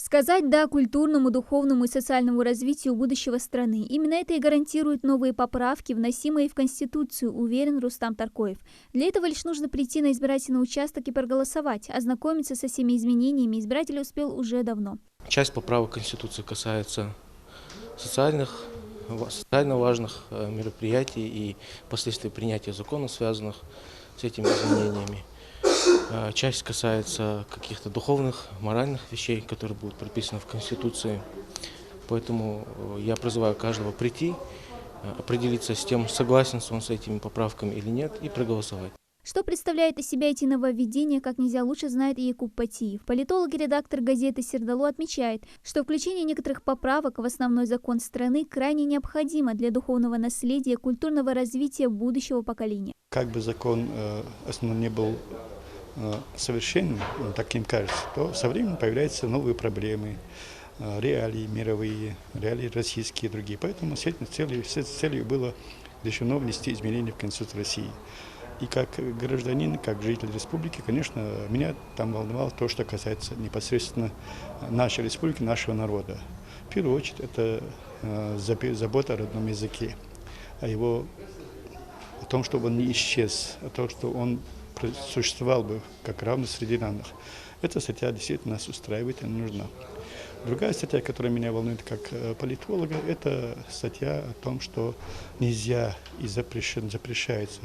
Сказать «да» культурному, духовному и социальному развитию будущего страны. Именно это и гарантируют новые поправки, вносимые в Конституцию, уверен Рустам Таркоев. Для этого лишь нужно прийти на избирательный участок и проголосовать. Ознакомиться со всеми изменениями избиратель успел уже давно. Часть поправок Конституции касается социально важных мероприятий и последствий принятия законов, связанных с этими изменениями. Часть касается каких-то духовных, моральных вещей, которые будут прописаны в Конституции. Поэтому я призываю каждого прийти, определиться с тем, согласен он с этими поправками или нет, и проголосовать. Что представляет из себя эти нововведения, как нельзя лучше знает и Якуб Патиев. Политолог и редактор газеты «Сердало» отмечает, что включение некоторых поправок в основной закон страны крайне необходимо для духовного наследия и культурного развития будущего поколения. Как бы закон основной не был совершенным, таким кажется, то со временем появляются новые проблемы, реалии мировые, реалии российские и другие. Поэтому с этой целью было решено внести изменения в Конституцию России. И как гражданин, как житель республики, конечно, меня там волновало то, что касается непосредственно нашей республики, нашего народа. В первую очередь, это забота о родном языке, о том, чтобы он не исчез, о том, что он существовал бы как равный среди равных. Эта статья действительно нас устраивает и нужна. Другая статья, которая меня волнует как политолога, это статья о том, что нельзя и запрещается,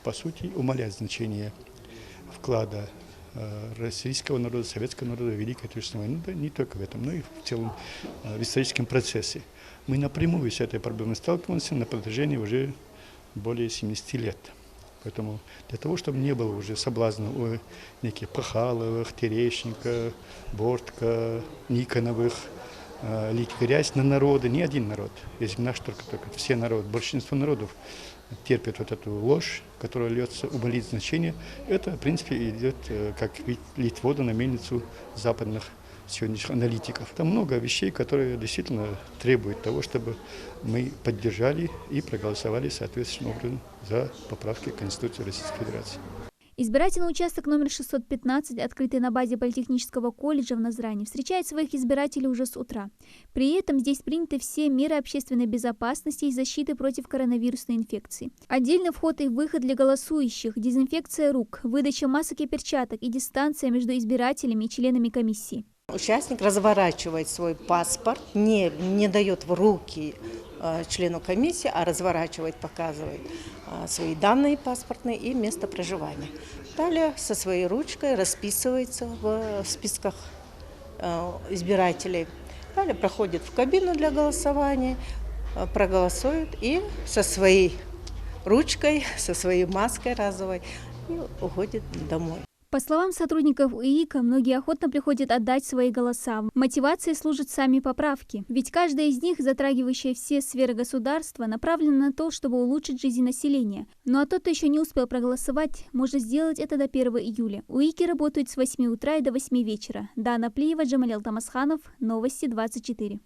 по сути, умалять значение вклада российского народа, советского народа в Великую Отечественную войну, да, не только в этом, но и в целом в историческом процессе. Мы напрямую с этой проблемой сталкиваемся на протяжении уже более 70 лет. Поэтому для того, чтобы не было уже соблазна у неких Пахаловых, Терещенко, Бортко, Никоновых, лить грязь на народы, не один народ, если наш только все народы, большинство народов терпят вот эту ложь, которая льется, умалить значение. Это, в принципе, идет как лить воду на мельницу западных сегодняшних аналитиков. Там много вещей, которые действительно требуют того, чтобы мы поддержали и проголосовали соответствующим образом за поправки к Конституции Российской Федерации. Избирательный участок номер 615, открытый на базе Политехнического колледжа в Назрани, встречает своих избирателей уже с утра. При этом здесь приняты все меры общественной безопасности и защиты против коронавирусной инфекции. Отдельный вход и выход для голосующих, дезинфекция рук, выдача масок и перчаток и дистанция между избирателями и членами комиссии. Участник разворачивает свой паспорт, не дает в руки члену комиссии, а разворачивает, показывает свои данные паспортные и место проживания. Далее со своей ручкой расписывается в списках избирателей. Далее проходит в кабину для голосования, проголосует и со своей ручкой, со своей маской разовой и уходит домой. По словам сотрудников УИКа, многие охотно приходят отдать свои голоса. Мотивацией служат сами поправки. Ведь каждая из них, затрагивающая все сферы государства, направлена на то, чтобы улучшить жизнь населения. Ну а тот, кто еще не успел проголосовать, может сделать это до 1 июля. УИКи работают с 8 утра и до 8 вечера. Дана Плиева, Джамалил Тамасханов, Новости 24.